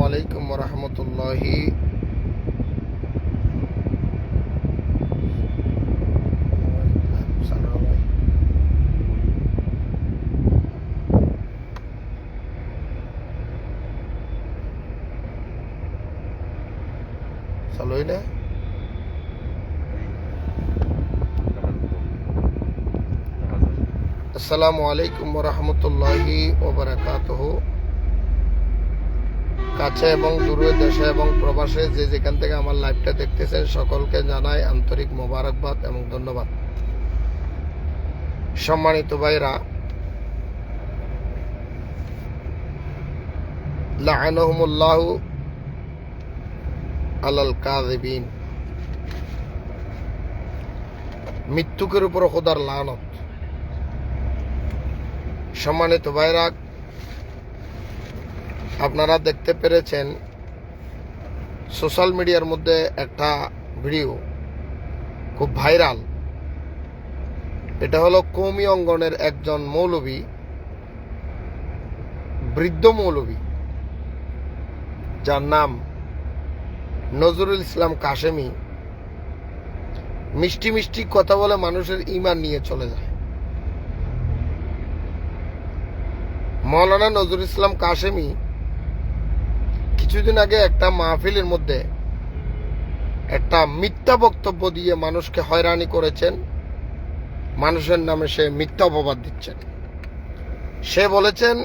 আলাইকুম রহমতুল্লাহি চালুই না। আসসালামু আলাইকুম রহমতুল্লাহি ওবারাকাতুহু। কাছে এবং দূরে, দেশে এবং প্রবাসে যে যেখান থেকে আমার লাইভটা দেখতেছেন সকলকে জানাই আন্তরিক মোবারকবাদ এবং ধন্যবাদ। সম্মানিত ভাইরা, লাআনাহুমুল্লাহু আলাল কাযিবিন, মৃত্যুকের উপর খোদার লানত। সম্মানিত ভাইরা, আপনারা দেখতে পেরেছেন সোশ্যাল মিডিয়ার মধ্যে একটা ভিডিও খুব ভাইরাল। এটা হলো কওমি অঙ্গনের একজন মৌলবী, বৃদ্ধ মৌলবী, যার নাম নজরুল ইসলাম কাশেমি। মিষ্টি মিষ্টি কথা বলে মানুষের ঈমান নিয়ে চলে যায়। মাওলানা নজরুল ইসলাম কাশেমি কিছুদিন আগে একটা মাহফিলের মধ্যে একটা মিথ্যা বক্তব্য দিয়ে মানুষকে হয়রানি করেছেন। মানুষের নামে সে মিথ্যা অপবাদ দিচ্ছেন। সে বলেছেন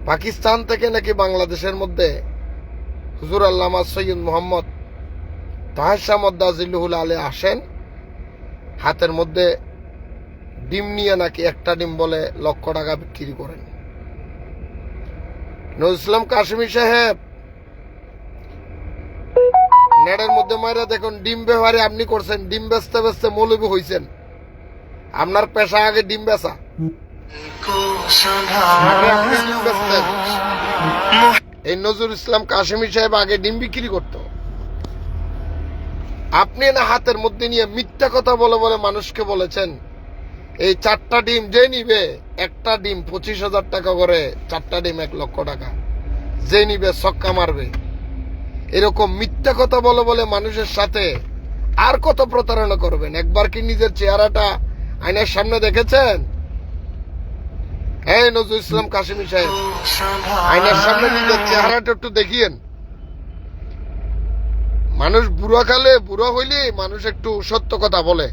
পাকিস্তান থেকে নাকি বাংলাদেশের মধ্যে হুজুর আল্লামা সৈয়দ মোহাম্মদ তাহের শাহ মদ্দাজিল্লুহুল আলী আসেন, হাতের মধ্যে ডিম নিয়ে নাকি একটা ডিম বলে লক্ষ টাকা বিক্রি করেন। নজরুল ইসলাম কাশেমি সাহেব, নেটের মধ্যে মাইরা দেখুন, ডিম ব্যবহারে আপনি করছেন, ডিম বেচতে বেচতে মৌলবী হইছেন। আপনার পেশা আগে ডিম বেচা। এই নজরুল ইসলাম কাশেমি সাহেব আগে ডিম বিক্রি করত। আপনি না হাতের মধ্যে নিয়ে মিথ্যা কথা বলে বলে মানুষকে বলেছেন এই 4টা ডিম যে নিবে, একটা ডিম 25,000 টাকা করে, 4টা ডিম 1 লক্ষ টাকা, যে নিবে ছক্কা মারবে। এরকম মিথ্যা কথা বলে বলে মানুষের সাথে আর কত প্রতারণা করবেন? একবার কি নিজের চেহারাটা আয়নার সামনে দেখেছেন? হ্যাঁ, নজরুল ইসলাম কাশেমি সাহেব, আয়নার সামনে নিজের চেহারাটা একটু দেখিয়েন। মানুষ বুড়া হইলে মানুষ একটু সত্য কথা বলে।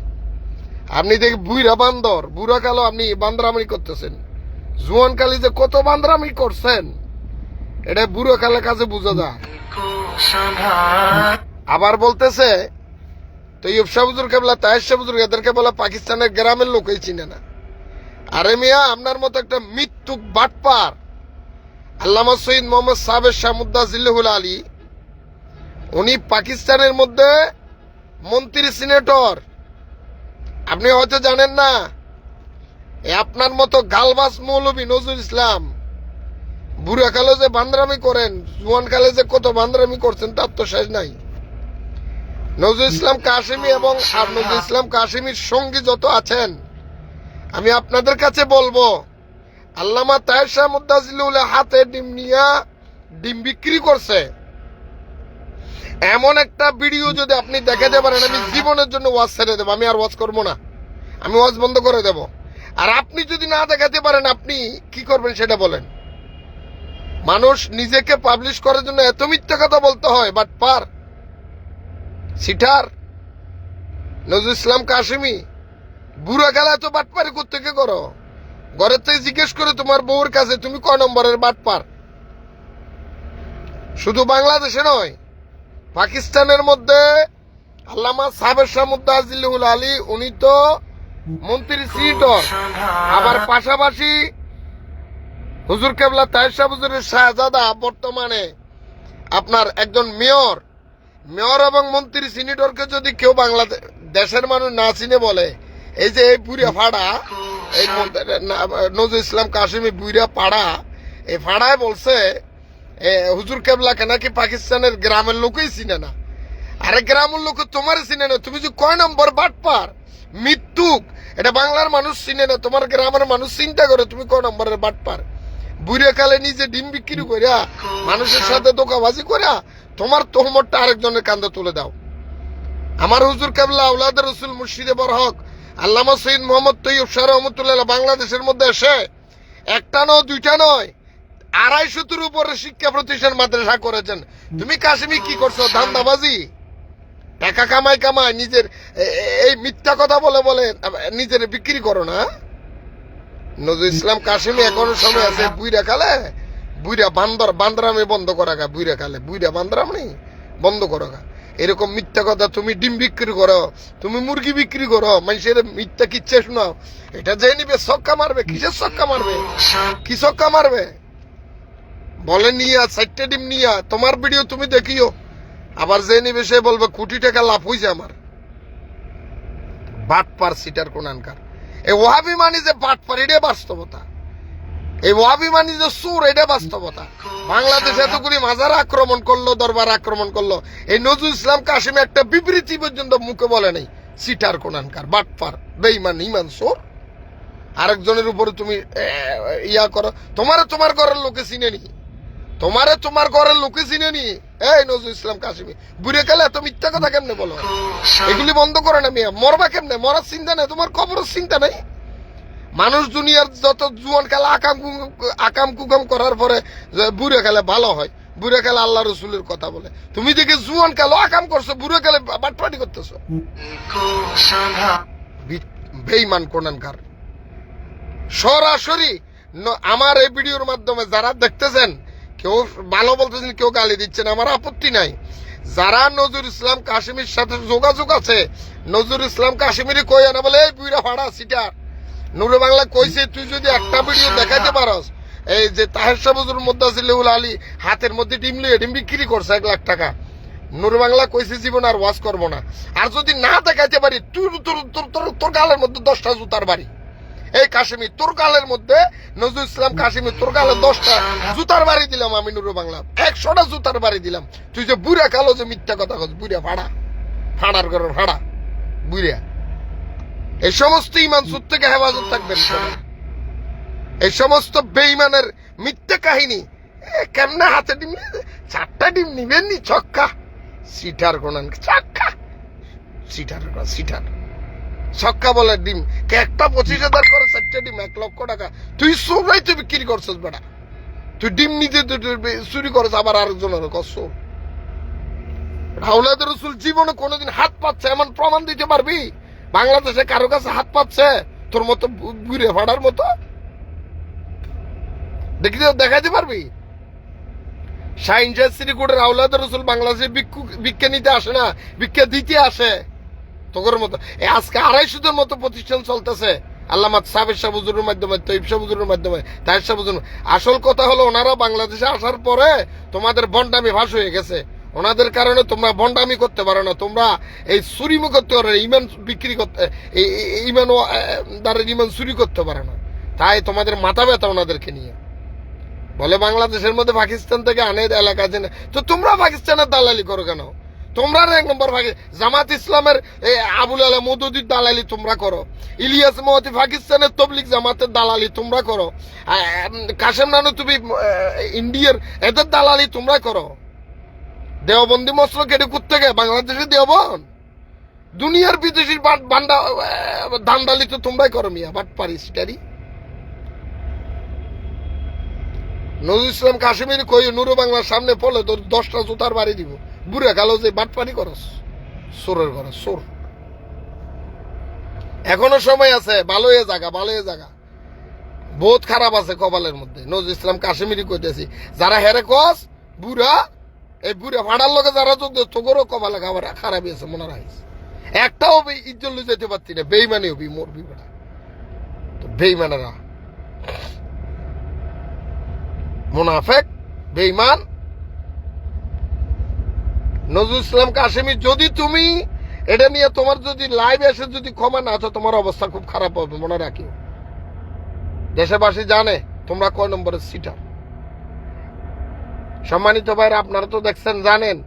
আপনি দেখি বুড়া বান্দর, বুড়া কালো আপনি বান্দরামি করতেছেন। জুয়ান কালি যে কত বান্দরামি করছেন এটা বুড়ো কালে কাজে বোঝা যায়। আবার বলতেছে তৈয়ব শাহ হুজুর কেবলা, তাহের শাহ হুজুর, এদেরকে বলে পাকিস্তানের গ্রামের লোকই চিনে না। আরে মিয়া, আপনার মতো একটা মৃত্যুক বাটপার আল্লামা সৈয়দ মোহাম্মদ সাবের শাহ মুদ্দাজিল্লুহুল আলী, উনি পাকিস্তানের মধ্যে মন্ত্রী, সিনেটর। আপনি হয়তো জানেন না, আপনার মতো গালবাস মৌলবী নজরুল ইসলাম বুড়া কালে যে বান্দরামি করেন, জুয়ান কালে যে কত বান্দরামি করছেন তার তো শেষ নাই। নজরুল ইসলাম কাশেমি এবং নজরুল ইসলাম কাশেমির সঙ্গী যত আছেন, আমি আপনাদের কাছে বলবো, আল্লামা তাহের শাহ মুদ্দাজিল্লুহুল হাতে ডিম নিয়া ডিম বিক্রি করছে এমন একটা ভিডিও যদি আপনি দেখাতে পারেন, আমি জীবনের জন্য ওয়াজ ছেড়ে দেবো। আমি আর ওয়াজ করবো না, আমি ওয়াজ বন্ধ করে দেব। আর আপনি যদি না দেখাতে পারেন, আপনি কি করবেন সেটা বলেন। মানুষ নিজেকে পাবলিশ করার জন্য এত মিথ্যা কথা বলতে হয়? But per seater Nazrul Islam Qasemi, বুড়া গেলা এত বাটপারি কোত্থেকে করো? ঘরের থেকে জিজ্ঞেস করে তোমার বউর কাছে তুমি কয় নম্বরের বাটপার। শুধু বাংলাদেশে নয়, পাকিস্তানের মধ্যে আল্লামা সাবের শাহ মুদ্দাজিল্লুহুল আলী, উনি তো মন্ত্রী, সিনেটর। আবার পাশাপাশি হুজুর কেবলা তাহের শাহ হুজুরের শাহজাদা বর্তমানে আপনার একজন মেয়র। মেয়র এবং মন্ত্রী, সিনেটরকে যদি কেউ বাংলাদেশের মানুষ না চিনে বলে, এই যে এই বুড়া ফাড়া, এই নজরুল ইসলাম কাশেমি বুড়া পাড়া, এই ফাড়ায় বলছে হুজুর কেবলাকে নাকি পাকিস্তানের গ্রামের লোকই চিনে না। আরে গ্রামের লোক তোমার চিনে না, তুমি যে কয় নম্বর বাটপার মৃত্যুক, এটা বাংলার মানুষ চিনে না, তোমার গ্রামের মানুষ চিন্তা করে তুমি কয় নম্বরের বাটপার। বুড়ে কালে নিজে ডিম বিক্রি করিয়া মানুষের সাথে ধোকাবাজি করিয়া তোমার তোহমতটা আরেকজনের কান্দে তুলে দাও। আমার হুজুর কেবলা আওলাদ রসুল মুর্শিদে বরহক আল্লামা সৈয়দ মোহাম্মদ তৈয়ব শাহ রহমতুল্লাহ বাংলাদেশের মধ্যে এসে একটা নয় দুইটা নয় 250-র উপরে শিক্ষা প্রতিষ্ঠান মাদ্রাসা করেছেন। তুমি কাশ্মী কি করছো? ধান্দাবাজি, টাকা কামাই নিজের এই মিথ্যা কথা বলে বলে নিজের বিক্রি করো না। নজরুল ইসলাম কাশিমি এখনো সময় আছে। বুইরা কালে বুইরা বান্দরামি বন্ধ করা গা, বুইরা কালে বুইরা বান্দরামি বন্ধ করো গা। এরকম মিথ্যা কথা, তুমি ডিম বিক্রি করো, তুমি মুরগি বিক্রি করো, মানুষের মিথ্যা কিচ্ছে শোনাও, এটা যে নিবে ছক্কা মারবে। কিসের ছক্কা মারবে? কি ছক্কা মারবে? বলে নিয়া 4টে ডিম নিয়া তোমার ভিডিও তুমি দেখিও, আবার যে নিবে সে বলবে কোটি টাকা লাভ হয়েছে আমার। বাটপার সিটার কোনানকার। এই ওয়াহাবিমানি যে বাটপার, এটা বাস্তবতা। এই ওয়াহাবিমানি যে সুর, এটা বাস্তবতা। বাংলাদেশ এতগুলি মাজার আক্রমণ করলো, দরবার আক্রমণ করলো, এই নজরুল ইসলাম কাশিমে একটা বিবৃতি পর্যন্ত মুখে বলে নাই। সিটার কোনানকার, বাটপার, বেঈমান, ইমান সুর। আরেকজনের উপরে তুমি ইয়া করো। তোমার ঘরের লোকে চিনে নি, তোমার ঘরের লোকে চিনে নি। এই নজরুল ইসলাম কাশিমি বুড়ে গেলে এত মিথ্যা কথা কেমনে বলো? এগুলি বন্ধ করে না মিয়া। মরবা কেমনে? মরার চিন্তা নেই, তোমার কবরের চিন্তা নেই। মানুষ দুনিয়ার যত জুয়ান খেলা আকাম কুকাম করার পরে বুড়ে খেলে ভালো হয়, বুড়ে খেলে আল্লাহ রসুলের কথা বলে। তুমি দেখে জুয়ান খেলো আকাম করছো, বুড়ে খেলে বাটপাটি করতেছো। বেঈমান কোনানকার। সরাসরি আমার এই ভিডিওর মাধ্যমে যারা দেখতেছেন, কেউ ভালো বলতেছেন, কেউ গালি দিচ্ছেন, আমার আপত্তি নাই। যারা নজরুল ইসলাম কাশিমির সাথে যোগাযোগ আছে, নজরুল ইসলাম কাশিমিরই কই না বলে এই বুইরা ফাড়া সিটার নুরে বাংলা কইছে, তুই যদি একটা ভিডিও দেখাইতে পারস, এই যে তাহের সাবুজুর মধ্যে আছে লেউল আলী হাতের মধ্যে ডিম লিয়ে ডিম বিক্রি করছে 1 লাখ টাকা, নুরে বাংলা কইছে জীবন আর ওয়াজ করবো না। আর যদি না দেখাইতে পারি, তুই তোর গালের মধ্যে 10টা জুতার বাড়ি। এই কাশিমি তোর গালের মধ্যে, নজরুল ইসলাম কাশিমি তোর গালে 10টা জুতার বাড়ি দিলাম আমি। নুরু বাংলা 100টা জুতার বাড়ি দিলাম। তুই যে বুড়া কালো যে মিথ্যা কথা কস, বুড়া ফাড়ার ঘরের ফাড়া বুড়া। এই সমস্ত ইমান সুদ থেকে হেফাজত থাকবেন। এই সমস্ত বেঈমানের মিথ্যা কাহিনী কেমনে হাতে ডিম 4টা ডিম নিবেন নি ছক্কা সিটার কোনান চাক্কা সিটার ছক্কা বলে ডিম একটা 25,000 করে 4টা ডিম 1 লক্ষ টাকা। তুই সবাই তুই বিক্রি করছিস বেটা, তুই ডিম নিজে চুরি করছ, আবার আরেকজনের কষ্ট। আওলাদ রসুল জীবনে কোনোদিন হাত পাচ্ছে এমন প্রমাণ দিতে পারবি? বাংলাদেশে কারো কাছে হাত পাচ্ছে তোর মতো ঘুরে ফাড়ার মতো? দেখাতে পারবি? শাহিন শাহ শ্রীকুটের আওলাদ রসুল বাংলাদেশে ভিক্ষা নিতে আসে না, ভিক্ষা দিতে আসে তোর মতো। আজকে 250-র মতো প্রতিষ্ঠান চলতেছে আল্লামা সাবের শাহ হুজুরের মাধ্যমে, তৈয়ব শাহ হুজুরের মাধ্যমে, তাহের শাহ হুজুর। আসল কথা হলো ওনারা বাংলাদেশে আসার পরে তোমাদের বন্ডামি ফাঁস হয়ে গেছে। ওনাদের কারণে তোমরা বন্ডামি করতে পারো না, তোমরা এই চুরিমু করতে পারো, ইমান বিক্রি করতে, ইমান চুরি করতে পারো না। তাই তোমাদের মাথা ব্যথা ওনাদেরকে নিয়ে। বলে বাংলাদেশের মধ্যে পাকিস্তান থেকে আনে এলাকা আছে না, তো তোমরা পাকিস্তানের দালালি করো কেন? তোমরা 1 নম্বর জামাত ইসলামের আবুল আলা মওদুদির দালালি তোমরা করো, ইলিয়াস মহতি পাকিস্তানের তবলিগ জামাতের দালালি তোমরা করো, কাশেম নানু তুমি ইন্ডিয়ার এদের দালালি তোমরা করো। দেওবন্দি মশলা কেটে করতে গে বাংলাদেশে দেওবন, দুনিয়ার বিদেশির বান্ডা ধান্দালি তো তোমরাই করো মিয়া, বাট পারিসটারি। নজরুল ইসলাম কাশ্মীর কই নুরু বাংলার সামনে পড়লে তোর 10টা জুতার বাড়ি দিব। বুড়ে গেল যে বাটপানি করস, সোরের ঘরে সোর। এখনো সময় আছে, ভালো হয়ে জাগা বহুত খারাপ আছে কপালের মধ্যে। নজরুল ইসলাম কাশ্মীরি কইতেছি, যারা হেরে কস বুড়া, এই বুড়া ভাড়ার লোকে যারা যোগ দেয় তোগরও কপালে খাবার খারাপ আছে মনে রাখিস। একটাও ইজ্জত লই যেতে পারতি না, বেইমানি হবি, মরবি বেটা। তো বেইমানেরা মুনাফেক বেঈমান। নজরুল ইসলাম কাশিমি যদি তুমি এটা নিয়ে তোমার যদি লাইভ এসে যদি ক্ষমা না চাও, তোমার অবস্থা খুব খারাপ হবে, মনে রাখিও। দেশবাসী জানে তোমরা কয় নম্বরের সিটার। সম্মানিত ভাইরা, আপনারা তো দেখছেন, জানেন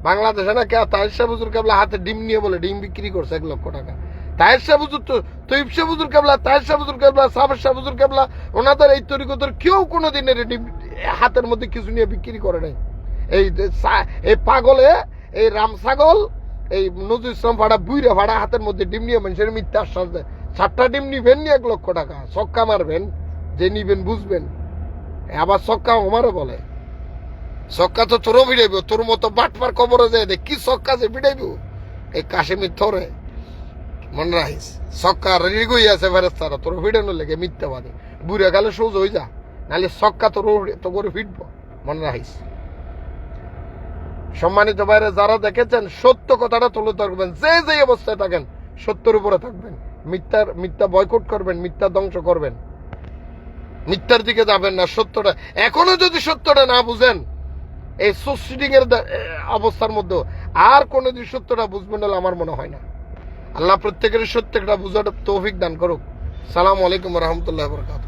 বাংলাদেশে না কে তাহের শাহ হুজুর কেবলা হাতে ডিম নিয়ে বলে ডিম বিক্রি করছে 1 লক্ষ টাকা। তাহের শাহ হুজুর তৈব শাহ হুজুর কেবলা, তাহের শাহ হুজুর কেবলা, সাবের শাহ হুজুর কেবলা, ওনাদের এই তরিকতের কেউ কোনোদিন হাতের মধ্যে কিছু নিয়ে বিক্রি করে নাই। এই পাগলে, এই রাম ছাগল, এই নজরুল ইসলাম ভাড়া, বুইরা ভাড়া হাতের মধ্যে ডিম নিয়ে মানুষের মিথ্যা আশ্বাস দেয়। 7টা ডিম নিবেন নি 1 লক্ষ টাকা, ছক্কা মারবেন, যে নিবেন বুঝবেন। আবার ছক্কা আমারও বলে, ছক্কা তো তোরও ভিড়াইব, তোর মতো বাটপার কবরে যায় দেখ কি ছক্কা যে ভিড়াইব এই কাশ্মীর থরে। মনে রাখিস, ছক্কা রেগই আছে ফেরেস্তারা তোর ভিড়ানোর লেগে মিথ্যাবাদী। বুড়া গেলে সোজ হয়ে যা, নাহলে ছক্কা তোর তো করে ফিটবো। মনে রাখিস। সম্মানিত ভাইরা, যারা দেখেছেন সত্য কথাটা তুলে ধরবেন, যে যে অবস্থায় থাকেন সত্যের উপরে থাকবেন, মিথ্যা বয়কট করবেন, মিথ্যা ধ্বংস করবেন, মিথ্যার দিকে যাবেন না। সত্যটা এখনো যদি সত্যটা না বুঝেন, এই সুসিডিং এর অবস্থার মধ্যে আর কোনোদিন সত্যটা বুঝবেন বলে আমার মনে হয় না। আল্লাহ প্রত্যেকের সত্যটা বুঝার তৌফিক দান করুক। সালাম আলাইকুম রহমতুল্লাহ বরকাত।